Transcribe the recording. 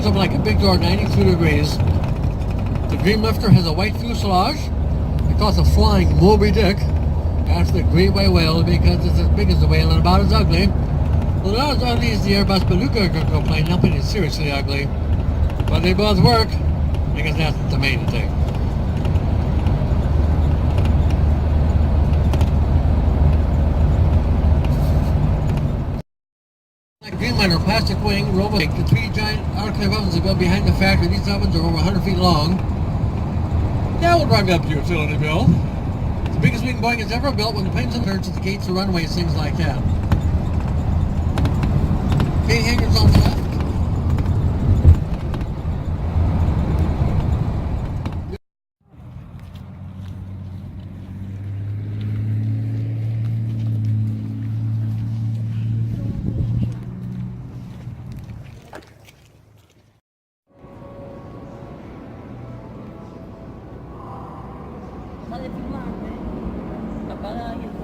up like a big door, 92 degrees. The Green Lifter has a white fuselage. They call it a flying Moby Dick. That's the great white whale because it's as big as the whale and about as ugly. Well, not as ugly as the Airbus Beluga plane, nothing is seriously ugly. But they both work. I guess that's the main thing. Greenliner plastic wing robot. The three giant autoclave ovens are built behind the factory. These ovens are over 100 feet long. That will drive up your utility bill. It's the biggest wing Boeing has ever built when the planes turn to the gates, the runways, things like that. Paint hangers on the left. Sale filmando, ¿eh? Apaga ahí el